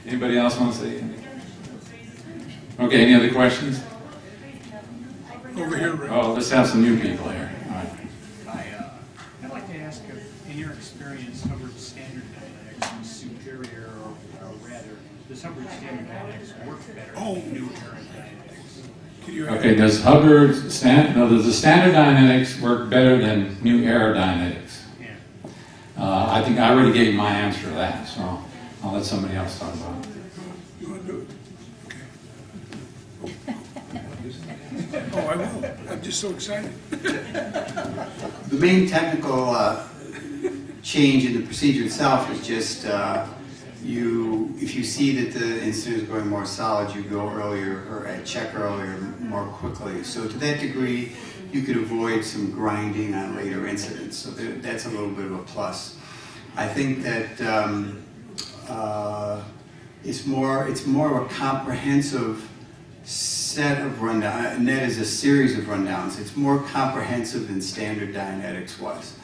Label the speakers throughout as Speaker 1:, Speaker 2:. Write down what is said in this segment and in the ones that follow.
Speaker 1: Anybody else want to say anything? Okay, any other questions?
Speaker 2: Over here, Rick.
Speaker 1: Oh, let's have some new people here. All right.
Speaker 3: I'd like to ask if, in your experience, Hubbard's standard Dianetics is superior, or rather, does Hubbard's standard Dianetics work better than new era Dianetics?
Speaker 1: Okay, does Hubbard's does the standard Dianetics work better than new era Dianetics?
Speaker 3: Yeah.
Speaker 1: I think I already gave my answer to that, so I'll let somebody else talk about it.
Speaker 2: You want to do it? Oh, I will. I'm just so excited.
Speaker 4: The main technical change in the procedure itself is just if you see that the incident is going more solid, you go earlier or check earlier more quickly. So to that degree, you could avoid some grinding on later incidents. So that's a little bit of a plus. I think that it's more of a comprehensive set of rundowns, and that is a series of rundowns. It's more comprehensive than standard Dianetics was.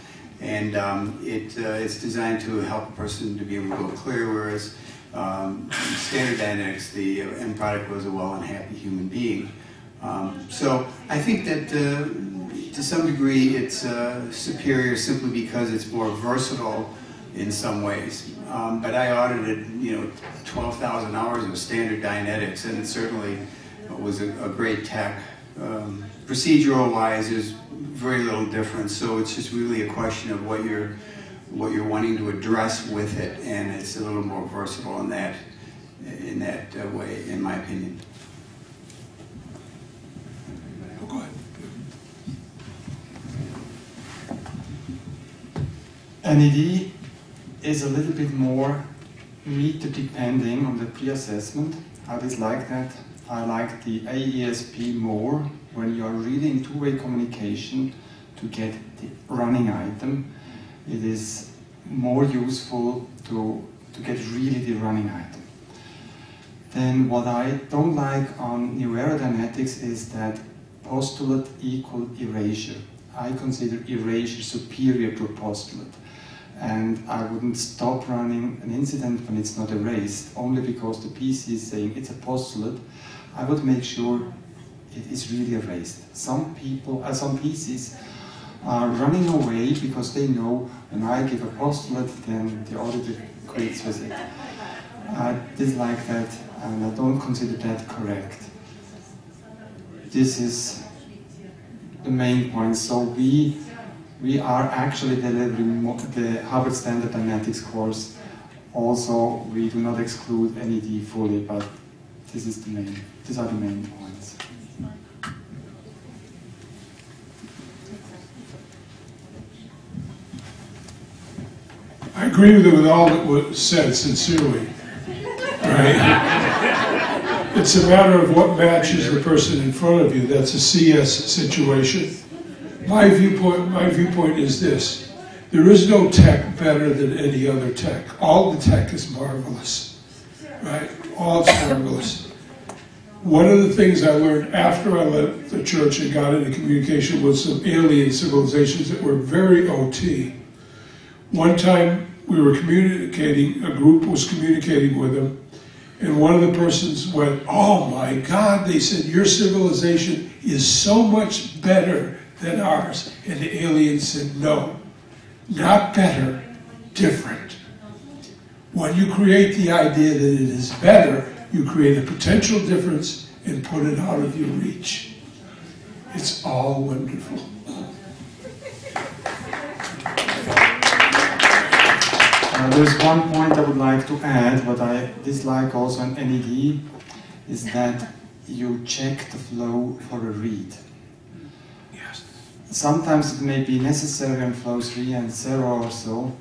Speaker 4: And it's designed to help a person to be able to go clear, whereas standard Dianetics, the end product was a well and happy human being. So I think that to some degree it's superior simply because it's more versatile in some ways. But I audited, 12,000 hours of standard Dianetics, and it certainly was a great tech. Procedural-wise, there's very little difference, so it's just really a question of what you're wanting to address with it, and it's a little more versatile in that way, in my opinion.
Speaker 2: Oh, go ahead.
Speaker 5: NED is a little bit more meter depending on the pre-assessment. I dislike that. I like the AESP more when you are really in two-way communication to get the running item. It is more useful to get really the running item. Then what I don't like on new era Dianetics is that postulate equal erasure. I consider erasure superior to a postulate. And I wouldn't stop running an incident when it's not erased, only because the PC is saying it's a postulate. I would make sure it is really erased. Some PCs are running away because they know when I give a postulate, then the auditor quits with it. I dislike that, and I don't consider that correct. This is the main point. So we are actually delivering the Hubbard Standard Dianetics course. Also, we do not exclude NED fully, but these are the main points.
Speaker 2: I agree with all that was said, sincerely. Right? It's a matter of what matches the person in front of you. That's a CS situation. My viewpoint is this. There is no tech better than any other tech. All the tech is marvelous, right? All is marvelous. One of the things I learned after I left the church and got into communication with some alien civilizations that were very OT. One time we were communicating, a group was communicating with them, and one of the persons went, "Oh my God," they said, "your civilization is so much better than ours." And the aliens said, "No, not better, different." When you create the idea that it is better, you create a potential difference and put it out of your reach. It's all wonderful.
Speaker 5: There's one point I would like to add. What I dislike also in NED is that you check the flow for a read.
Speaker 2: Yes.
Speaker 5: Sometimes it may be necessary on flow 3 and 0 or so,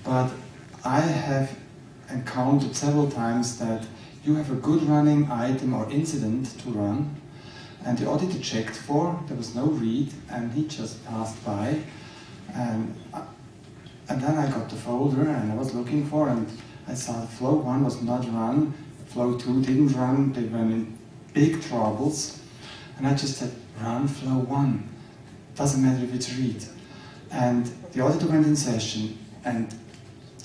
Speaker 5: but I have encountered several times that you have a good running item or incident to run, and the auditor checked for, there was no read, and he just passed by, and then I got the folder and I was looking for, and I saw flow 1 was not run, flow 2 didn't run, they were in big troubles, and I just said, run flow 1, doesn't matter if it's read. And the auditor went in session and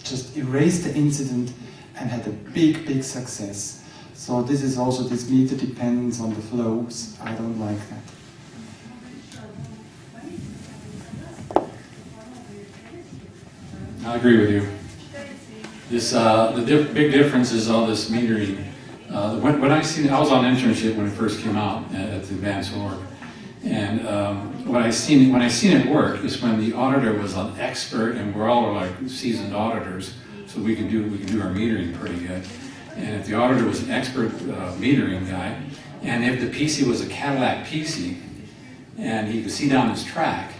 Speaker 5: just erased the incident and had a big, big success. So this is also this meter dependence on the flows. I don't like that.
Speaker 1: I agree with you. This big difference is all this metering. When I was on internship when it first came out at the Advanced Org, and when I seen it work is when the auditor was an expert, and we're all like seasoned auditors, so we can do our metering pretty good. And if the auditor was an expert metering guy, and if the PC was a Cadillac PC, and he could see down his track,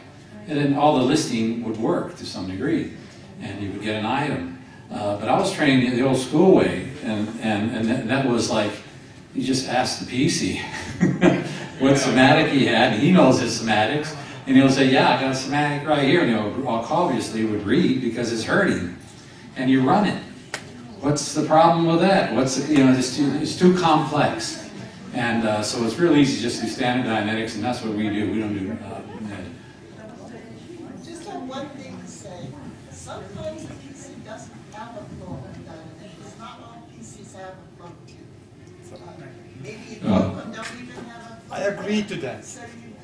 Speaker 1: and then all the listing would work to some degree, and you would get an item. But I was trained the old school way, and that was like, you just ask the PC what somatic he had, and he knows his somatics, and he'll say, yeah, I got a somatic right here, and he'll obviously would read because it's hurting, and you run it. What's the problem with that? It's too complex, and so it's real easy just to do standard Dianetics, and that's what we do. We don't do med.
Speaker 6: Just have one thing to say. Sometimes the PC doesn't have a flow of Dianetics. Not all PCs have a flow too. Maybe don't even have a flow.
Speaker 5: I agree to that.
Speaker 6: So you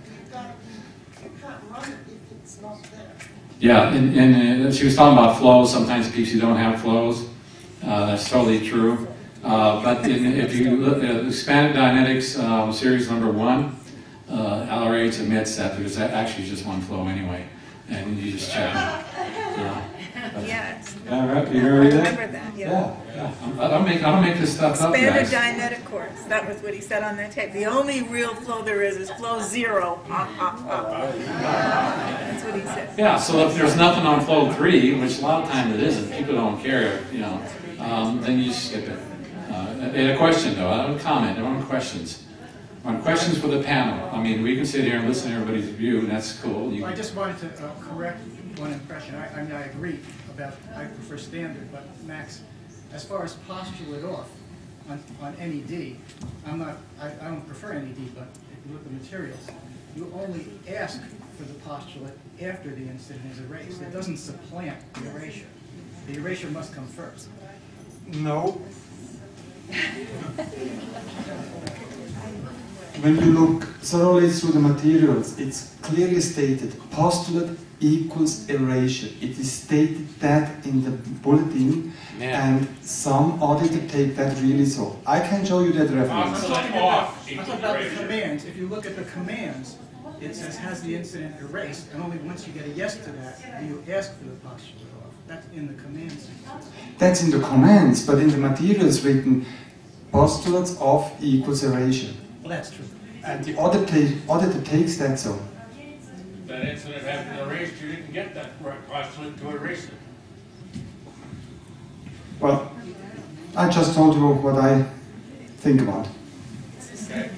Speaker 6: can't run it if it's not there.
Speaker 1: Yeah, and she was talking about flows. Sometimes PC don't have flows. That's totally true. But if you look at expanded Dianetics series number 1, LRH admits that there's actually just one flow anyway, and you just check it.
Speaker 7: Yes.
Speaker 1: All right, you
Speaker 7: I
Speaker 1: remember
Speaker 7: remember that, yeah.
Speaker 1: Yeah. I don't make this stuff up,
Speaker 7: Expanded
Speaker 1: guys.
Speaker 7: Dianetic course. That was what he said on that tape. The only real flow there is flow 0. That's what he said.
Speaker 1: Yeah, so if there's nothing on flow 3, which a lot of times it isn't, people don't care, then you skip it. A question though, I don't comment, I want questions. I want questions for the panel. I mean, we can sit here and listen to everybody's view, and that's cool.
Speaker 3: I just wanted to correct one impression. I mean, I agree about, I prefer standard, but Max, as far as postulate off on NED, I don't prefer NED, but if you look at the materials, you only ask for the postulate after the incident is erased. It doesn't supplant the erasure. The erasure must come first.
Speaker 5: No. When you look thoroughly through the materials, it's clearly stated postulate equals erasure. It is stated that in the bulletin, and some auditor take that really so. I can show you that reference.
Speaker 3: I'm talking about the commands. If you look at the commands, it says has the incident erased, and only once you get a yes to that do you ask for the postulate off. That's in the commands.
Speaker 5: That's in the commands, but in the materials written, postulates off equals erasure.
Speaker 3: Well, that's true.
Speaker 5: And the auditor takes that so.
Speaker 8: That incident had been erased, you didn't get that postulate to erase it.
Speaker 5: Well, I just told you what I think about.
Speaker 8: Okay.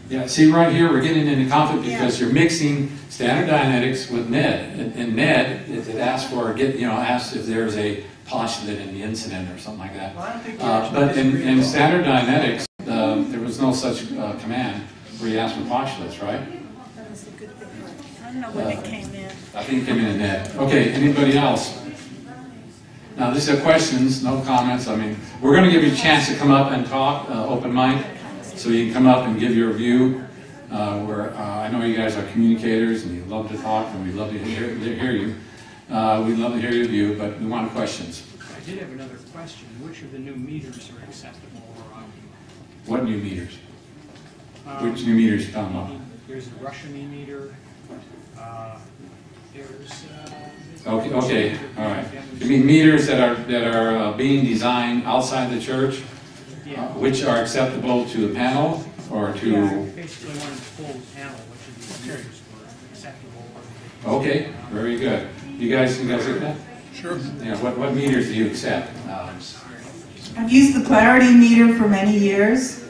Speaker 1: Yeah, see right here we're getting into conflict because you're mixing standard Dianetics with NED. And NED, it asks for asks if there's a postulate in the incident or something like that.
Speaker 3: Well, I don't think
Speaker 1: But in standard Dianetics, there was no such command where you ask for postulates, right?
Speaker 7: That was a good thing. I don't know when it came in.
Speaker 1: I think it came in NED. Okay, anybody else? Now these are questions, no comments. I mean, we're going to give you a chance to come up and talk, open mic, so you can come up and give your view. I know you guys are communicators and you love to talk, and we'd love to hear you. We'd love to hear your view, but we want questions.
Speaker 3: I did have another question. Which of the new meters are acceptable?
Speaker 1: What new meters? Which new meters are you talking about?
Speaker 3: There's a Russian meter. There's.
Speaker 1: Okay, all right. You mean meters that are being designed outside the church, which are acceptable to the panel or to?
Speaker 3: Yeah, basically one full panel, which is the materials were acceptable.
Speaker 1: Okay, very good. You guys get that?
Speaker 2: Sure.
Speaker 1: Yeah. What meters do you accept?
Speaker 9: I've used the clarity meter for many years.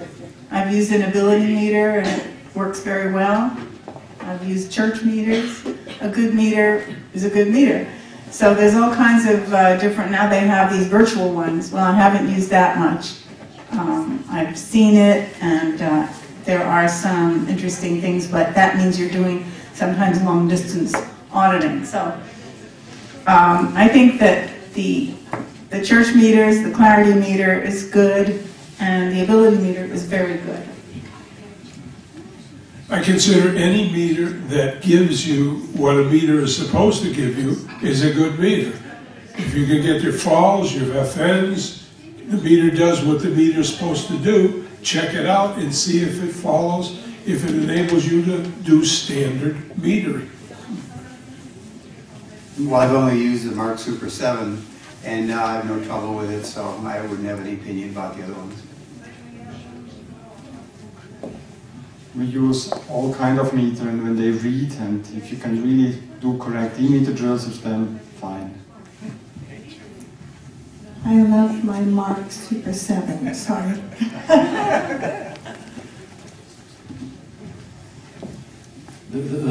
Speaker 9: I've used an ability meter and it works very well. I've used church meters. A good meter is a good meter. So there's all kinds of different, now they have these virtual ones. Well, I haven't used that much. I've seen it and there are some interesting things, but that means you're doing sometimes long distance auditing. So I think that the The church meters, the clarity meter is good, and the ability meter is very good.
Speaker 2: I consider any meter that gives you what a meter is supposed to give you is a good meter. If you can get your falls, your FNs, the meter does what the meter is supposed to do, check it out and see if it follows, if it enables you to do standard metering.
Speaker 4: Well, I've only used the Mark Super 7, and I have no trouble with it, so I wouldn't have any opinion about the other ones.
Speaker 5: We use all kind of meter, and when they read, and if you can really do correct e-meter drills with them, fine.
Speaker 10: I love my Mark Super 7, sorry.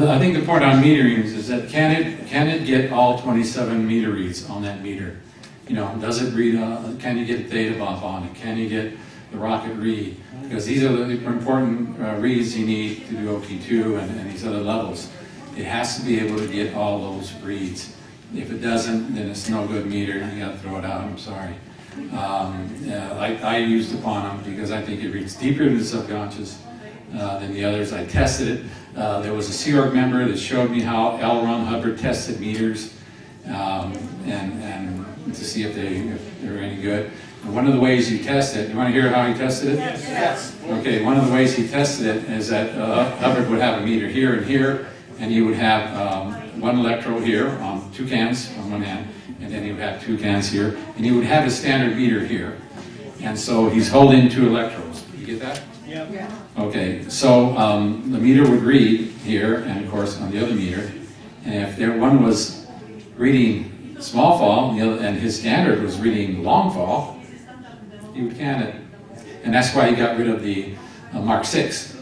Speaker 1: I think the point on metering is that can it get all 27 meter reads on that meter? You know, does it read, can you get a data bump on it? Can you get the rocket read? Because these are the important reads you need to do OT2 and these other levels. It has to be able to get all those reads. If it doesn't, then it's no good meter, you got to throw it out, I'm sorry. I used the quantum because I think it reads deeper into the subconscious than the others. I tested it. There was a Sea Org member that showed me how L. Ron Hubbard tested meters and to see if they were any good. And one of the ways you test it, you want to hear how he tested it?
Speaker 8: Yes.
Speaker 1: Okay, one of the ways he tested it is that Hubbard would have a meter here and here, and he would have one electrode here on 2 cans on one end, and then he would have 2 cans here, and he would have a standard meter here. And so he's holding 2 electrodes. You get that?
Speaker 8: Yeah.
Speaker 1: Okay, so the meter would read here, and of course on the other meter, and if one was reading small fall, and his standard was reading long fall, he would can it. And that's why he got rid of the Mark 6,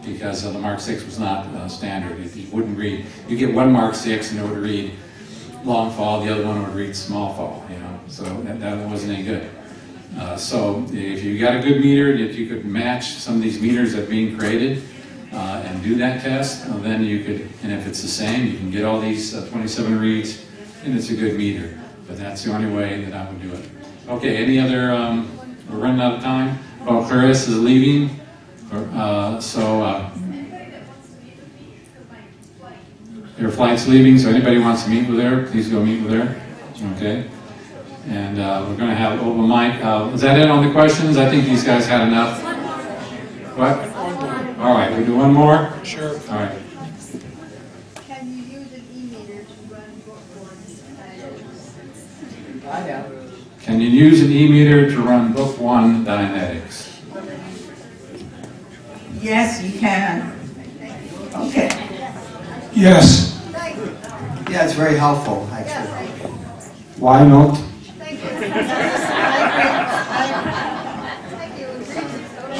Speaker 1: because the Mark 6 was not standard. It wouldn't read. You get one Mark 6 and it would read long fall, the other one would read small fall, you know, so that wasn't any good. So if you got a good meter that you could match some of these meters that are being created and do that test, then you could, and if it's the same, you can get all these 27 reads, and it's a good meter. But that's the only way that I would do it. Okay, any other, we're running out of time. Oh, Clarissa is leaving. Her flight's leaving, so anybody wants to meet with her, please go meet with her. Okay. And we're going to have open mic. Is that it on the questions? I think these guys had enough. What? All right, we'll do one more?
Speaker 2: Sure.
Speaker 1: All right.
Speaker 10: Can you use an e-meter to run book ones?
Speaker 1: Can you use an e-meter to run book 1 Dianetics?
Speaker 9: Yes, you can. Okay.
Speaker 2: Yes.
Speaker 4: Yeah, it's very helpful, actually.
Speaker 5: Why not?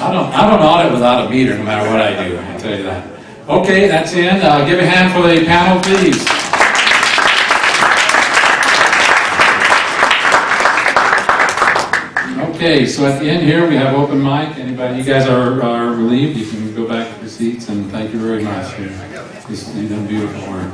Speaker 1: I don't audit without a meter, no matter what I do. I'll tell you that. Okay, that's the end. Give a hand for the panel, please. Okay, so at the end here we have open mic. Anybody, you guys are relieved. You can go back to the seats, and thank you very much. You've done beautiful work.